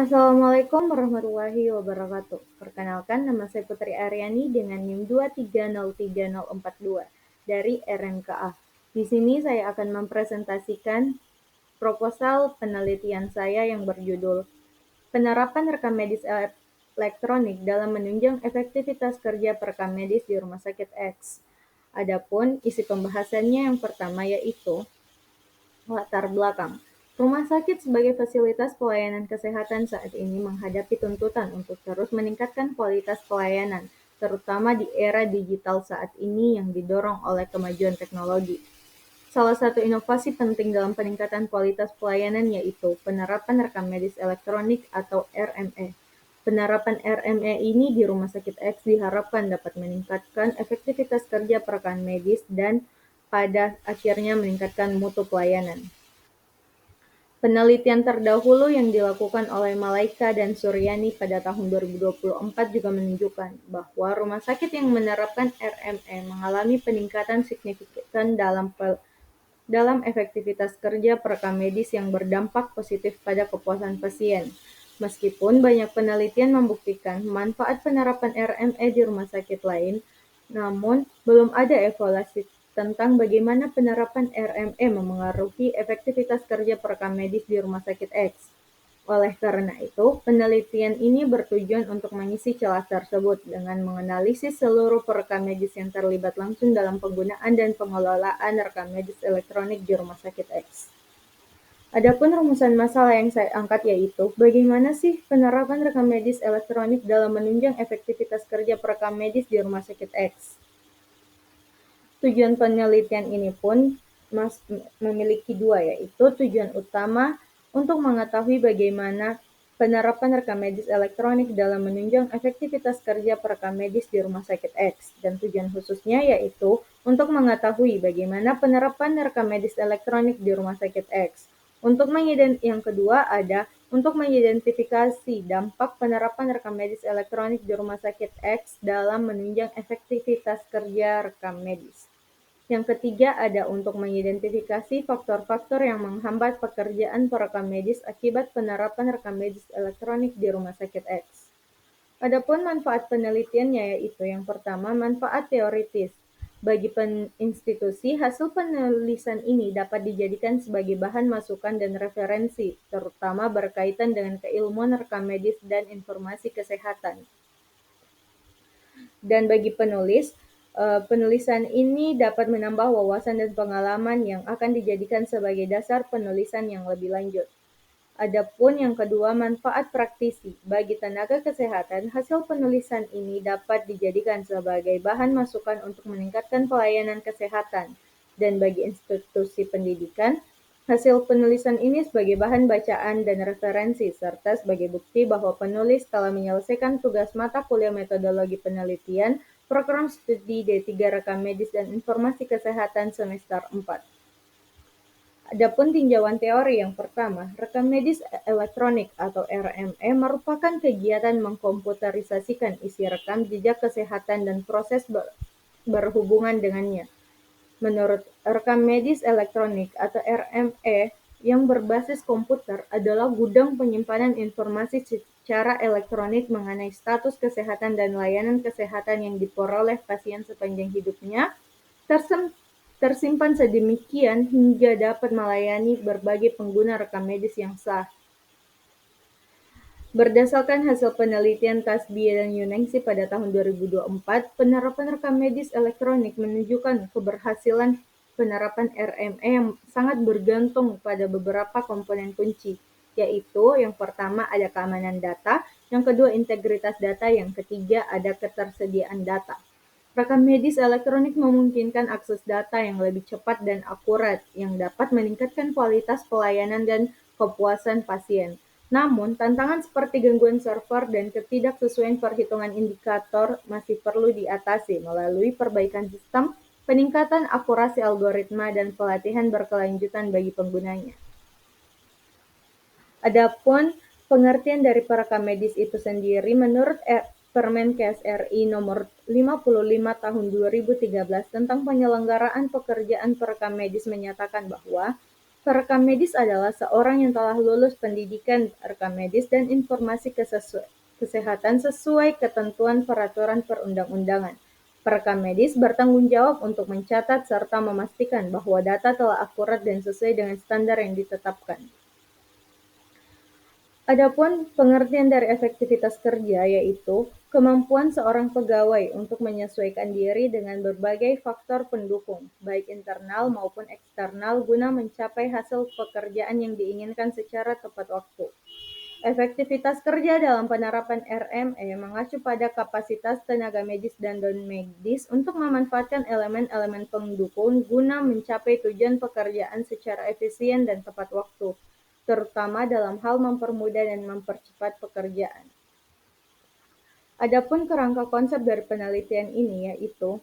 Assalamualaikum warahmatullahi wabarakatuh. Perkenalkan, nama saya Putri Aryani dengan NIM 2303042 dari RMKA. Di sini saya akan mempresentasikan proposal penelitian saya yang berjudul Penerapan Rekam Medis Elektronik dalam Menunjang Efektivitas Kerja Perekam Medis di Rumah Sakit X. Adapun isi pembahasannya yang pertama yaitu latar belakang. Rumah sakit sebagai fasilitas pelayanan kesehatan saat ini menghadapi tuntutan untuk terus meningkatkan kualitas pelayanan, terutama di era digital saat ini yang didorong oleh kemajuan teknologi. Salah satu inovasi penting dalam peningkatan kualitas pelayanan yaitu penerapan rekam medis elektronik atau RME. Penerapan RME ini di Rumah Sakit X diharapkan dapat meningkatkan efektivitas kerja perekam medis dan pada akhirnya meningkatkan mutu pelayanan. Penelitian terdahulu yang dilakukan oleh Malaika dan Suryani pada tahun 2024 juga menunjukkan bahwa rumah sakit yang menerapkan RME mengalami peningkatan signifikan dalam efektivitas kerja perekam medis yang berdampak positif pada kepuasan pasien. Meskipun banyak penelitian membuktikan manfaat penerapan RME di rumah sakit lain, namun belum ada evaluasi tentang bagaimana penerapan RME memengaruhi efektivitas kerja perekam medis di Rumah Sakit X. Oleh karena itu, penelitian ini bertujuan untuk mengisi celah tersebut dengan menganalisis seluruh perekam medis yang terlibat langsung dalam penggunaan dan pengelolaan rekam medis elektronik di Rumah Sakit X. Adapun rumusan masalah yang saya angkat yaitu, bagaimana sih penerapan rekam medis elektronik dalam menunjang efektivitas kerja perekam medis di Rumah Sakit X? Tujuan penelitian ini pun memiliki dua, yaitu tujuan utama untuk mengetahui bagaimana penerapan rekam medis elektronik dalam menunjang efektivitas kerja perekam medis di Rumah Sakit X, dan tujuan khususnya yaitu untuk mengetahui bagaimana penerapan rekam medis elektronik di Rumah Sakit X. Yang kedua ada untuk mengidentifikasi dampak penerapan rekam medis elektronik di Rumah Sakit X dalam menunjang efektivitas kerja rekam medis. Yang ketiga ada untuk mengidentifikasi faktor-faktor yang menghambat pekerjaan perekam medis akibat penerapan rekam medis elektronik di Rumah Sakit X. Adapun manfaat penelitiannya yaitu yang pertama, manfaat teoritis. Bagi institusi, hasil penulisan ini dapat dijadikan sebagai bahan masukan dan referensi, terutama berkaitan dengan keilmuan rekam medis dan informasi kesehatan. Dan bagi penulis, penulisan ini dapat menambah wawasan dan pengalaman yang akan dijadikan sebagai dasar penulisan yang lebih lanjut. Adapun yang kedua, manfaat praktisi. Bagi tenaga kesehatan, hasil penulisan ini dapat dijadikan sebagai bahan masukan untuk meningkatkan pelayanan kesehatan. Dan bagi institusi pendidikan, hasil penulisan ini sebagai bahan bacaan dan referensi, serta sebagai bukti bahwa penulis telah menyelesaikan tugas mata kuliah metodologi penelitian, program studi D3 rekam medis dan informasi kesehatan semester 4. Adapun tinjauan teori yang pertama, rekam medis elektronik atau RME merupakan kegiatan mengkomputerisasikan isi rekam jejak kesehatan dan proses berhubungan dengannya. Menurut rekam medis elektronik atau RME yang berbasis komputer adalah gudang penyimpanan informasi secara elektronik mengenai status kesehatan dan layanan kesehatan yang diperoleh pasien sepanjang hidupnya, tersimpan sedemikian hingga dapat melayani berbagai pengguna rekam medis yang sah. Berdasarkan hasil penelitian Tasbi dan Yuningsi pada tahun 2024, penerapan rekam medis elektronik menunjukkan keberhasilan penerapan RME yang sangat bergantung pada beberapa komponen kunci, yaitu yang pertama ada keamanan data, yang kedua integritas data, yang ketiga ada ketersediaan data. Rekam medis elektronik memungkinkan akses data yang lebih cepat dan akurat, yang dapat meningkatkan kualitas pelayanan dan kepuasan pasien. Namun, tantangan seperti gangguan server dan ketidaksesuaian perhitungan indikator masih perlu diatasi melalui perbaikan sistem, peningkatan akurasi algoritma, dan pelatihan berkelanjutan bagi penggunanya. Adapun pengertian dari perekam medis itu sendiri, menurut Permenkes RI nomor 55 tahun 2013 tentang penyelenggaraan pekerjaan perekam medis menyatakan bahwa Perekam medis adalah seorang yang telah lulus pendidikan rekam medis dan informasi kesehatan sesuai ketentuan peraturan perundang-undangan. Perekam medis bertanggung jawab untuk mencatat serta memastikan bahwa data telah akurat dan sesuai dengan standar yang ditetapkan. Adapun pengertian dari efektivitas kerja yaitu kemampuan seorang pegawai untuk menyesuaikan diri dengan berbagai faktor pendukung, baik internal maupun eksternal guna mencapai hasil pekerjaan yang diinginkan secara tepat waktu. Efektivitas kerja dalam penerapan RME mengacu pada kapasitas tenaga medis dan non-medis untuk memanfaatkan elemen-elemen pendukung guna mencapai tujuan pekerjaan secara efisien dan tepat waktu, terutama dalam hal mempermudah dan mempercepat pekerjaan. Adapun kerangka konsep dari penelitian ini yaitu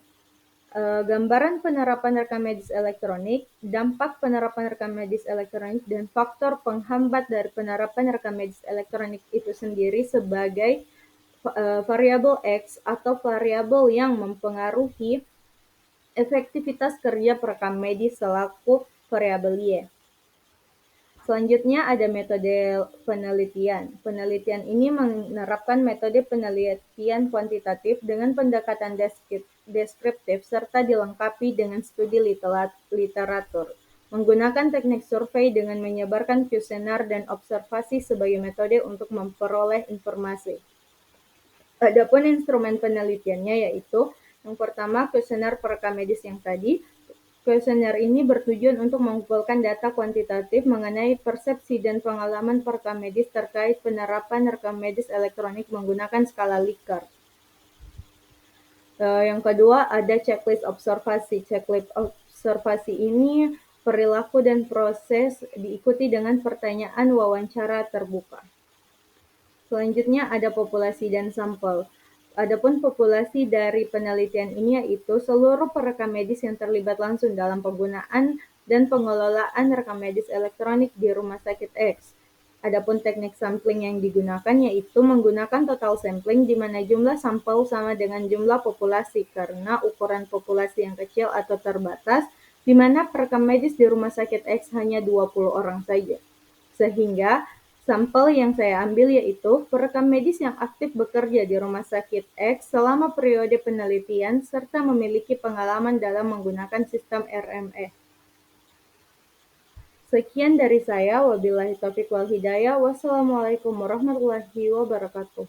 gambaran penerapan rekam medis elektronik, dampak penerapan rekam medis elektronik, dan faktor penghambat dari penerapan rekam medis elektronik itu sendiri sebagai variabel X atau variabel yang mempengaruhi efektivitas kerja perekam medis selaku variabel Y. Selanjutnya ada metode penelitian. Penelitian ini menerapkan metode penelitian kuantitatif dengan pendekatan deskriptif serta dilengkapi dengan studi literatur. Menggunakan teknik survei dengan menyebarkan kuesioner dan observasi sebagai metode untuk memperoleh informasi. Adapun instrumen penelitiannya yaitu yang pertama kuesioner perekam medis yang tadi. Kuesioner ini bertujuan untuk mengumpulkan data kuantitatif mengenai persepsi dan pengalaman perekam medis terkait penerapan rekam medis elektronik menggunakan skala Likert. Yang kedua ada checklist observasi. Checklist observasi ini perilaku dan proses diikuti dengan pertanyaan wawancara terbuka. Selanjutnya ada populasi dan sampel. Adapun populasi dari penelitian ini yaitu seluruh perekam medis yang terlibat langsung dalam penggunaan dan pengelolaan rekam medis elektronik di rumah sakit X. Adapun teknik sampling yang digunakan yaitu menggunakan total sampling di mana jumlah sampel sama dengan jumlah populasi karena ukuran populasi yang kecil atau terbatas di mana perekam medis di rumah sakit X hanya 20 orang saja. Sehingga sampel yang saya ambil yaitu perekam medis yang aktif bekerja di rumah sakit X selama periode penelitian serta memiliki pengalaman dalam menggunakan sistem RME. Sekian dari saya, wabillahi taufiq wal hidayah, wassalamualaikum warahmatullahi wabarakatuh.